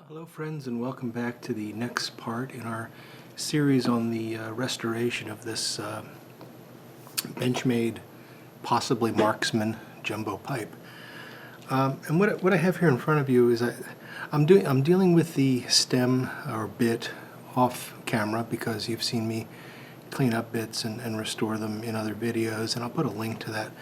Hello friends, and welcome back to the next part in our series on the restoration of this Benchmade, possibly Marxman jumbo pipe. And what I have here in front of you is I'm dealing with the stem or bit off camera because you've seen me clean up bits and restore them in other videos, and I'll put a link to that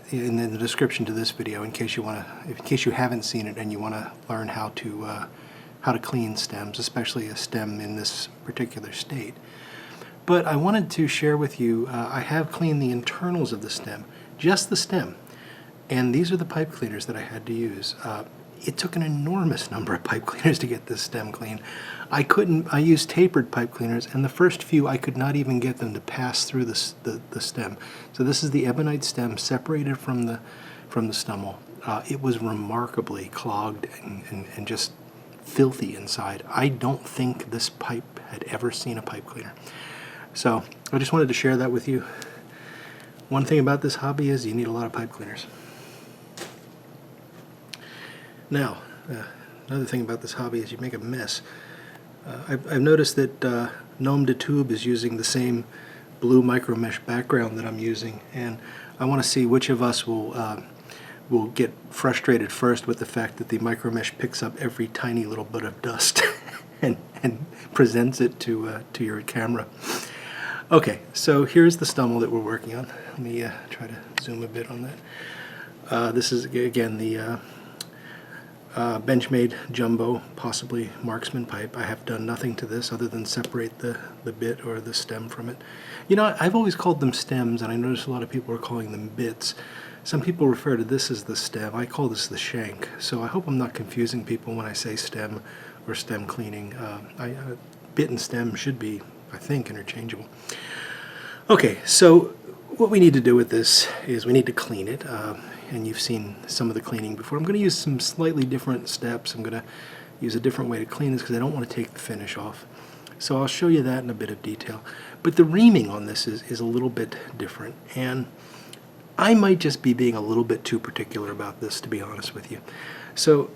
in the description to this video in case you haven't seen it and you want to learn how to clean stems, especially a stem in this particular state. But I wanted to share with you, I have cleaned the internals of the stem, just the stem, and these are the pipe cleaners that I had to use. It took an enormous number of pipe cleaners to get this stem clean. I used tapered pipe cleaners, and the first few I could not even get them to pass through the stem. So this is the ebonite stem separated from the stummel. It was remarkably clogged and just filthy inside. I don't think this pipe had ever seen a pipe cleaner. So I just wanted to share that with you. One thing about this hobby is you need a lot of pipe cleaners. Now, another thing about this hobby is you make a mess. I've noticed that Gnome de Tube is using the same blue micro mesh background that I'm using, and I want to see which of us will get frustrated first with the fact that the micro mesh picks up every tiny little bit of dust and presents it to your camera. Okay, so here's the stummel that we're working on. Let me try to zoom a bit on that. This is again the Benchmade jumbo, possibly Marxman pipe. I have done nothing to this other than separate the bit or the stem from it. You know, I've always called them stems, and I notice a lot of people are calling them bits. Some people refer to this as the stem. I call this the shank. So I hope I'm not confusing people when I say stem or stem cleaning. Bit and stem should be, I think, interchangeable. Okay, so what we need to do with this is we need to clean it. And you've seen some of the cleaning before. I'm going to use some slightly different steps. I'm going to use a different way to clean this because I don't want to take the finish off. So I'll show you that in a bit of detail. But the reaming on this is a little bit different, and I might just be being a little bit too particular about this, to be honest with you. So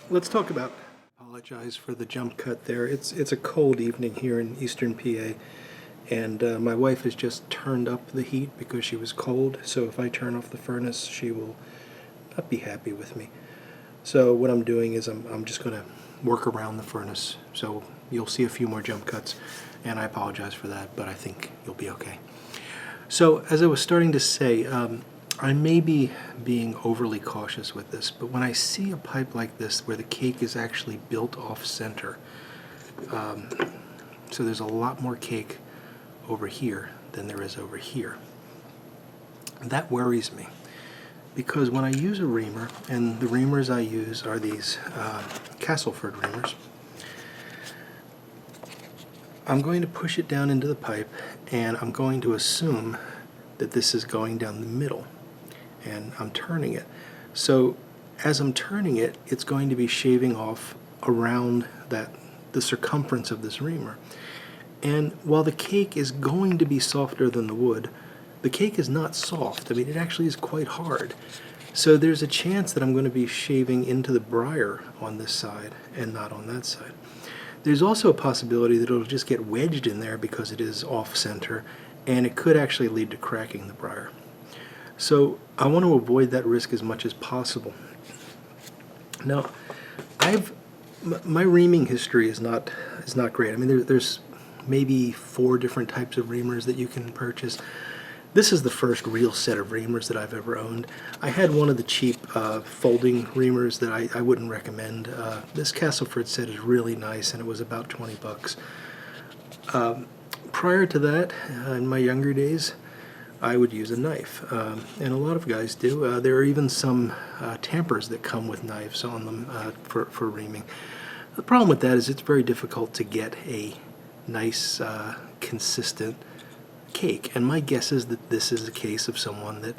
let's talk about, apologize for the jump cut there. It's a cold evening here in eastern PA. And my wife has just turned up the heat because she was cold, so if I turn off the furnace, she will not be happy with me. So what I'm doing is I'm just going to work around the furnace. So you'll see a few more jump cuts, and I apologize for that, but I think you'll be okay. So as I was starting to say, I may be being overly cautious with this, but when I see a pipe like this where the cake is actually built off center, so there's a lot more cake over here than there is over here. That worries me because when I use a reamer, and the reamers I use are these Castleford reamers, I'm going to push it down into the pipe and I'm going to assume that this is going down the middle, and I'm turning it. So as I'm turning it, it's going to be shaving off around the circumference of this reamer. And while the cake is going to be softer than the wood, the cake is not soft. I mean, it actually is quite hard. So there's a chance that I'm going to be shaving into the briar on this side and not on that side. There's also a possibility that it'll just get wedged in there because it is off-center, and it could actually lead to cracking the briar. So I want to avoid that risk as much as possible. Now, my reaming history is not great. I mean, there's maybe 4 different types of reamers that you can purchase. This is the first real set of reamers that I've ever owned. I had one of the cheap folding reamers that I wouldn't recommend. This Castleford set is really nice, and it was about 20 bucks. Prior to that, in my younger days, I would use a knife, and a lot of guys do. There are even some tampers that come with knives on them for reaming. The problem with that is it's very difficult to get a nice, consistent cake, and my guess is that this is a case of someone that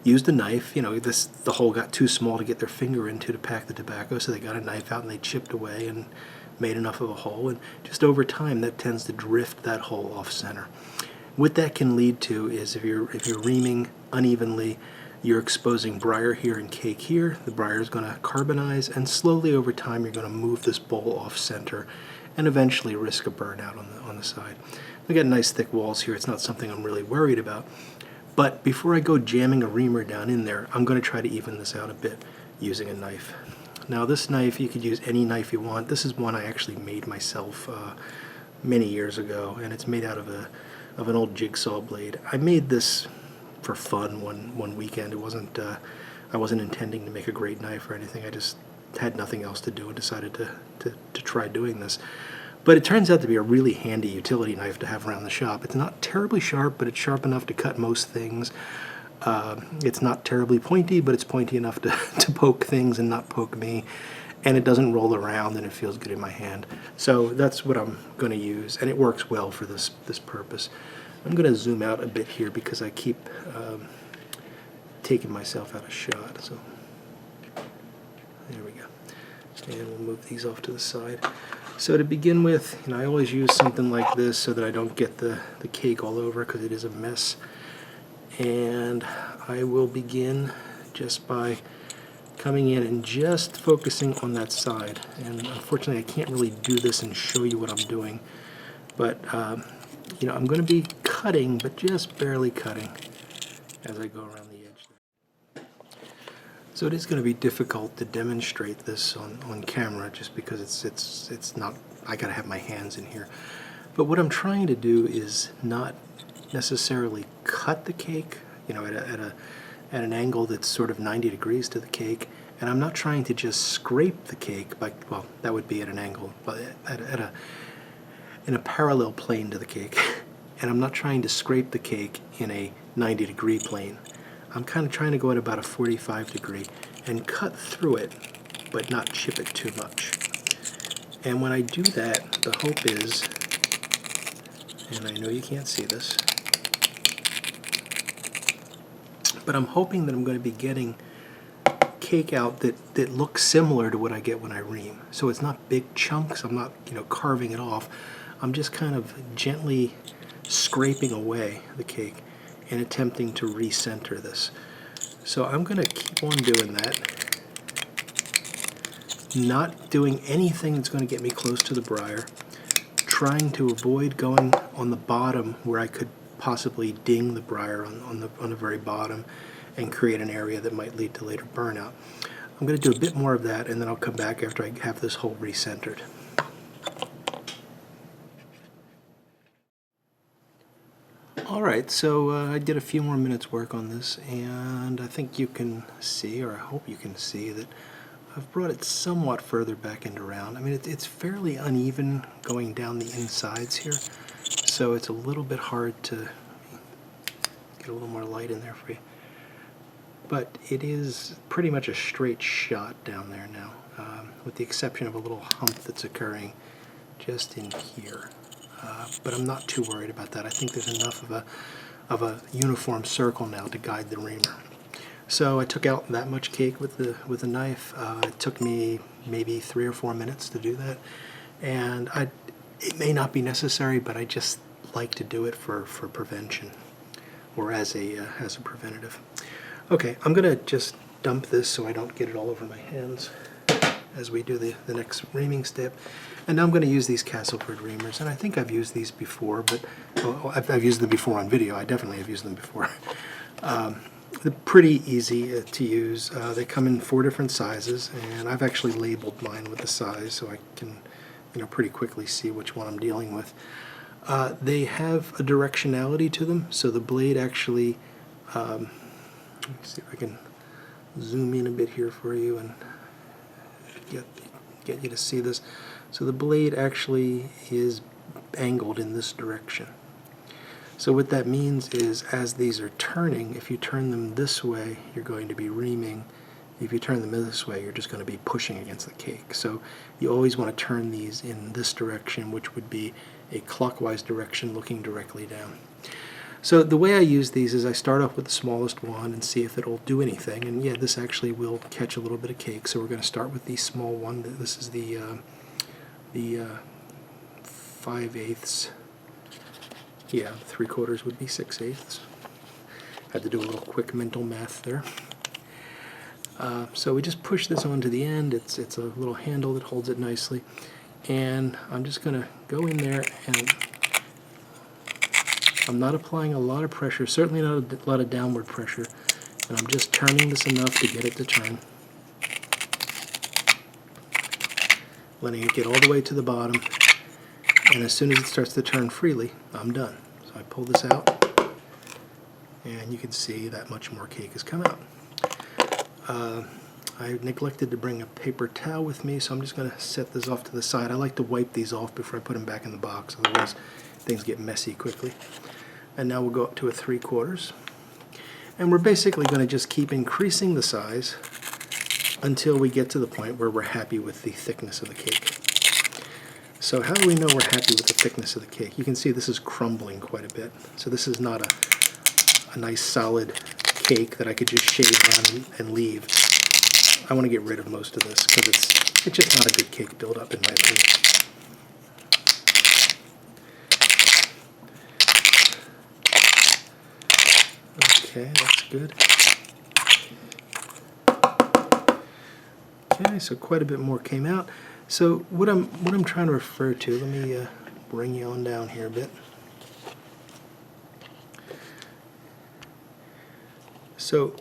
used a knife. You know, the hole got too small to get their finger into to pack the tobacco, so they got a knife out and they chipped away and made enough of a hole, and just over time that tends to drift that hole off center. What that can lead to is if you're reaming unevenly, you're exposing briar here and cake here. The briar is going to carbonize, and slowly over time you're going to move this bowl off center and eventually risk a burnout on the side. We got nice thick walls here. It's not something I'm really worried about. But before I go jamming a reamer down in there, I'm going to try to even this out a bit using a knife. Now this knife, you could use any knife you want. This is one I actually made myself many years ago, and it's made out of an old jigsaw blade. I made this for fun one weekend. It wasn't I wasn't intending to make a great knife or anything. I just had nothing else to do and decided to try doing this. But it turns out to be a really handy utility knife to have around the shop. It's not terribly sharp, but it's sharp enough to cut most things. It's not terribly pointy, but it's pointy enough to poke things and not poke me. And it doesn't roll around, and it feels good in my hand. So that's what I'm going to use, and it works well for this purpose. I'm going to zoom out a bit here because I keep taking myself out of shot. So there we go. And we'll move these off to the side. So to begin with, I always use something like this so that I don't get the cake all over, because it is a mess. And I will begin just by coming in and just focusing on that side. And unfortunately, I can't really do this and show you what I'm doing. But, I'm going to be cutting, but just barely cutting as I go around the edge there. So it is going to be difficult to demonstrate this on camera, just because it's not, I got to have my hands in here. But what I'm trying to do is not necessarily cut the cake, at an angle that's sort of 90 degrees to the cake, and I'm not trying to just scrape the cake, well, that would be at an angle, but in a parallel plane to the cake, and I'm not trying to scrape the cake in a 90-degree plane. I'm kind of trying to go at about a 45 degree and cut through it, but not chip it too much. And when I do that, the hope is, and I know you can't see this, but I'm hoping that I'm going to be getting cake out that looks similar to what I get when I ream. So it's not big chunks. I'm not, carving it off. I'm just kind of gently scraping away the cake and attempting to recenter this. So I'm going to keep on doing that, not doing anything that's going to get me close to the briar, trying to avoid going on the bottom where I could possibly ding the briar on the very bottom and create an area that might lead to later burnout. I'm going to do a bit more of that, and then I'll come back after I have this hole recentered. Alright, so I did a few more minutes work on this, and I think you can see, or I hope you can see, that I've brought it somewhat further back and around. I mean, it's fairly uneven going down the insides here, so it's a little bit hard to get a little more light in there for you. But it is pretty much a straight shot down there now, with the exception of a little hump that's occurring just in here. But I'm not too worried about that. I think there's enough of a uniform circle now to guide the reamer. So I took out that much cake with the knife. It took me maybe 3 or 4 minutes to do that, and it may not be necessary, but I just like to do it for prevention, or as a preventative. Okay, I'm gonna just dump this so I don't get it all over my hands as we do the next reaming step. And now I'm going to use these Castleford reamers, and I think I've used these before, but I've used them before on video. I definitely have used them before. They're pretty easy to use. They come in 4 different sizes, and I've actually labeled mine with the size so I can, pretty quickly see which one I'm dealing with. They have a directionality to them, so the blade actually, let me see if I can zoom in a bit here for you and get you to see this. So the blade actually is angled in this direction. So what that means is, as these are turning, if you turn them this way, you're going to be reaming. If you turn them this way, you're just going to be pushing against the cake. So you always want to turn these in this direction, which would be a clockwise direction looking directly down. So the way I use these is I start off with the smallest one and see if it'll do anything. And yeah, this actually will catch a little bit of cake. So we're going to start with the small one. This is the 5/8. Yeah, 3/4 would be 6/8. Had to do a little quick mental math there. So we just push this onto the end. It's a little handle that holds it nicely. And I'm just going to go in there, and I'm not applying a lot of pressure, certainly not a lot of downward pressure. And I'm just turning this enough to get it to turn. Letting it get all the way to the bottom. And as soon as it starts to turn freely, I'm done. So I pull this out, and you can see that much more cake has come out. I neglected to bring a paper towel with me, so I'm just going to set this off to the side. I like to wipe these off before I put them back in the box, otherwise things get messy quickly. And now we'll go up to a 3/4. And we're basically going to just keep increasing the size until we get to the point where we're happy with the thickness of the cake. So how do we know we're happy with the thickness of the cake? You can see this is crumbling quite a bit. So this is not a nice solid cake that I could just shave down and leave. I want to get rid of most of this because it's just not a good cake build-up in my opinion. Okay, that's good. Okay, so quite a bit more came out. So what I'm trying to refer to, let me bring you on down here a bit. So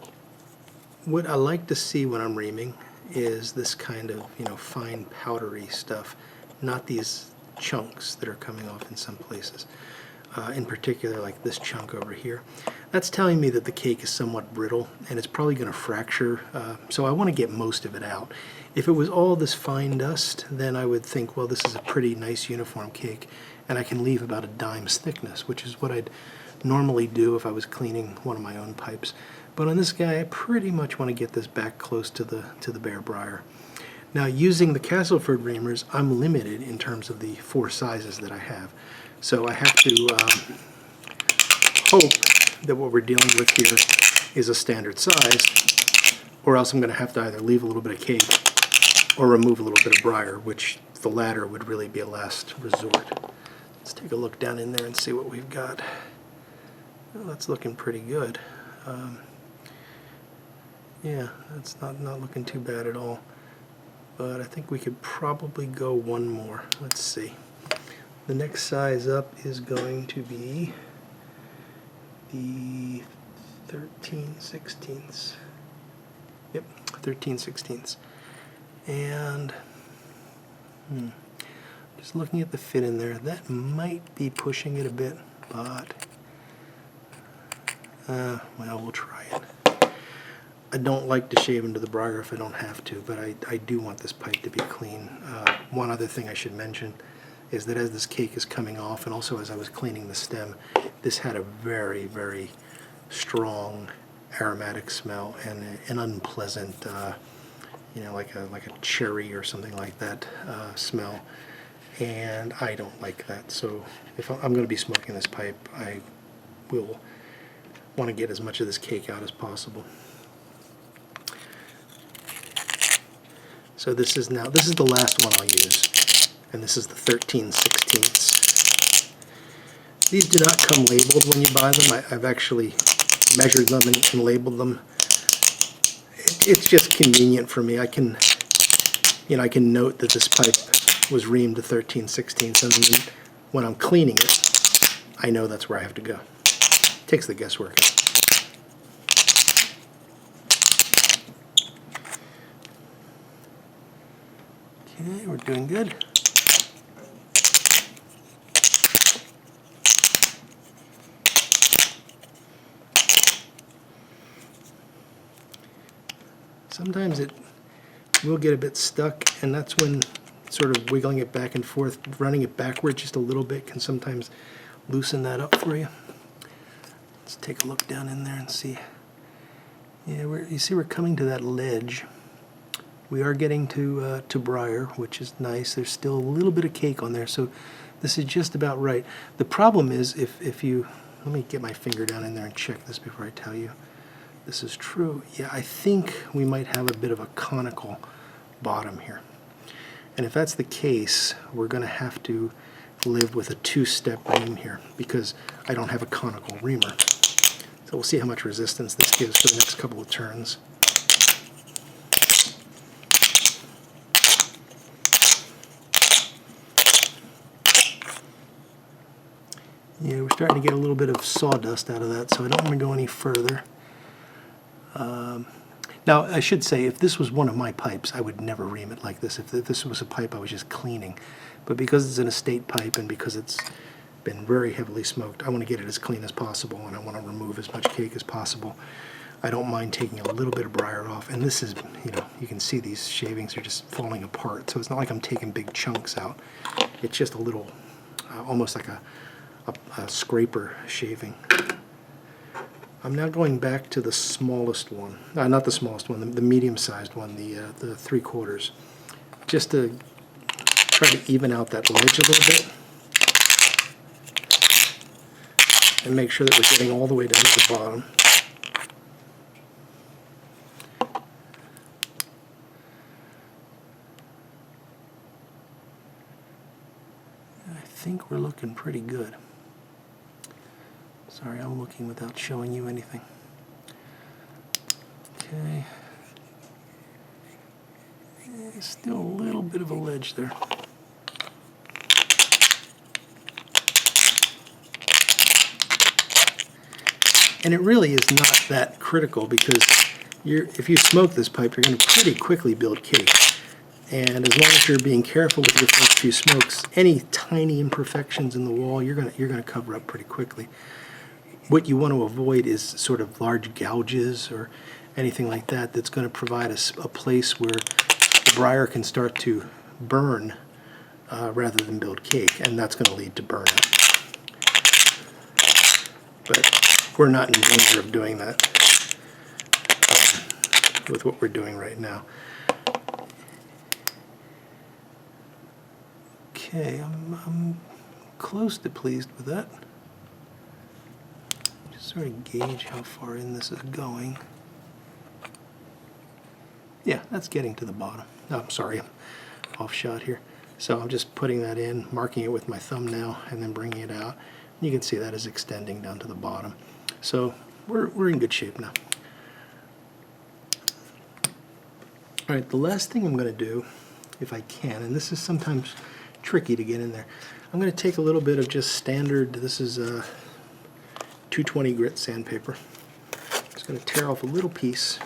what I like to see when I'm reaming is this kind of, fine powdery stuff, not these chunks that are coming off in some places. In particular, like this chunk over here. That's telling me that the cake is somewhat brittle and it's probably going to fracture, so I want to get most of it out. If it was all this fine dust, then I would think, well, this is a pretty nice uniform cake, and I can leave about a dime's thickness, which is what I'd normally do if I was cleaning one of my own pipes. But on this guy, I pretty much want to get this back close to the bare briar. Now, using the Castleford reamers, I'm limited in terms of the 4 sizes that I have. So I have to hope that what we're dealing with here is a standard size, or else I'm going to have to either leave a little bit of cake or remove a little bit of briar, which the latter would really be a last resort. Let's take a look down in there and see what we've got. Well, that's looking pretty good. Yeah, that's not looking too bad at all. But I think we could probably go one more. Let's see. The next size up is going to be the 13/16. Yep, 13/16. And just looking at the fit in there, that might be pushing it a bit, but well, we'll try it. I don't like to shave into the briar if I don't have to, but I do want this pipe to be clean. One other thing I should mention is that as this cake is coming off, and also as I was cleaning the stem, this had a very, very strong aromatic smell and an unpleasant, like a cherry or something like that smell, and I don't like that. So if I'm going to be smoking this pipe, I will want to get as much of this cake out as possible. So this is the last one I'll use, and this is the 13/16. These do not come labeled when you buy them. I've actually measured them and labeled them. It's just convenient for me. I can note that this pipe was reamed to 13/16, and then when I'm cleaning it, I know that's where I have to go. Takes the guesswork out. Okay, we're doing good. Sometimes it will get a bit stuck, and that's when sort of wiggling it back and forth, running it backward just a little bit can sometimes loosen that up for you. Let's take a look down in there and see. Yeah, you see we're coming to that ledge. We are getting to briar, which is nice. There's still a little bit of cake on there, so this is just about right. The problem is if you, let me get my finger down in there and check this before I tell you this is true. Yeah, I think we might have a bit of a conical bottom here. And if that's the case, we're going to have to live with a 2-step ream here because I don't have a conical reamer. So we'll see how much resistance this gives for the next couple of turns. Yeah, we're starting to get a little bit of sawdust out of that, so I don't want to go any further. Now, I should say, if this was one of my pipes, I would never ream it like this. If this was a pipe I was just cleaning. But because it's an estate pipe and because it's been very heavily smoked, I want to get it as clean as possible, and I want to remove as much cake as possible. I don't mind taking a little bit of briar off, and this is, you know, you can see these shavings are just falling apart, so it's not like I'm taking big chunks out. It's just a little, almost like a scraper shaving. I'm now going back to the smallest one, not the smallest one, the medium-sized one, the 3/4, just to try to even out that ledge a little bit and make sure that we're getting all the way down to the bottom. I think we're looking pretty good. Sorry, I'm looking without showing you anything. Okay. Still a little bit of a ledge there. And it really is not that critical because if you smoke this pipe, you're going to pretty quickly build cake. And as long as you're being careful with your first few smokes, any tiny imperfections in the wall, you're going to cover up pretty quickly. What you want to avoid is sort of large gouges or anything like that that's going to provide a place where the briar can start to burn rather than build cake, and that's going to lead to burnout. But we're not in danger of doing that with what we're doing right now. Okay, I'm close to pleased with that. Just sort of gauge how far in this is going. Yeah, that's getting to the bottom. Oh, I'm sorry, I'm off shot here. So I'm just putting that in, marking it with my thumb now, and then bringing it out. You can see that is extending down to the bottom. So we're in good shape now. All right, the last thing I'm going to do, if I can, and this is sometimes tricky to get in there, I'm going to take a little bit of just standard, this is 220 grit sandpaper. Just going to tear off a little piece.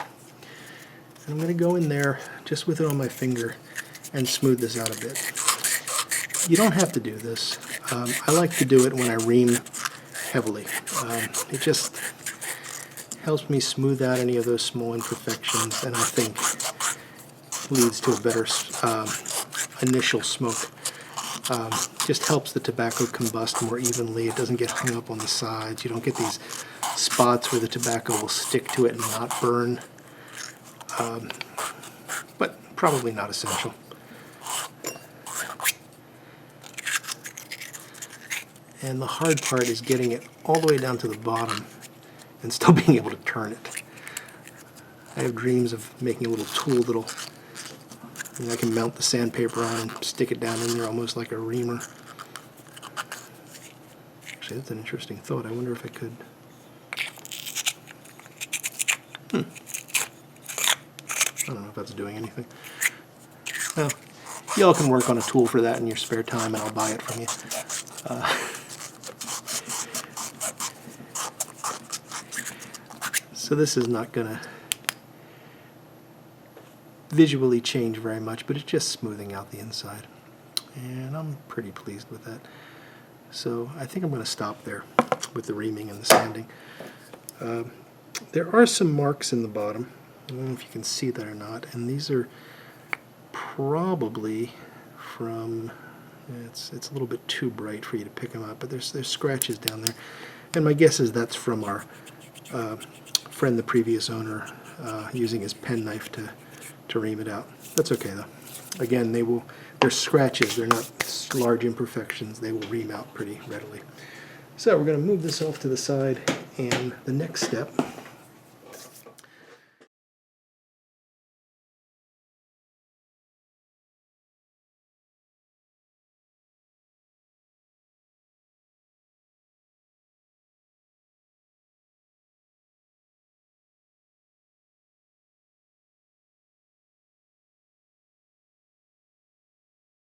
And I'm going to go in there just with it on my finger and smooth this out a bit. You don't have to do this. I like to do it when I ream heavily. It just helps me smooth out any of those small imperfections, and I think leads to a better initial smoke. Just helps the tobacco combust more evenly. It doesn't get hung up on the sides. You don't get these spots where the tobacco will stick to it and not burn. But probably not essential. And the hard part is getting it all the way down to the bottom and still being able to turn it. I have dreams of making a little tool that'll, I can mount the sandpaper on and stick it down in there almost like a reamer. Actually, that's an interesting thought. I wonder if I could. I don't know if that's doing anything. Well, y'all can work on a tool for that in your spare time, and I'll buy it from you. So this is not going to visually change very much, but it's just smoothing out the inside. And I'm pretty pleased with that. So I think I'm going to stop there with the reaming and the sanding. There are some marks in the bottom. I don't know if you can see that or not. And these are probably from, it's a little bit too bright for you to pick them up, but there's scratches down there. And my guess is that's from our friend, the previous owner, using his penknife to ream it out. That's okay though. Again, they're scratches, they're not large imperfections, they will ream out pretty readily. So we're going to move this off to the side, and the next step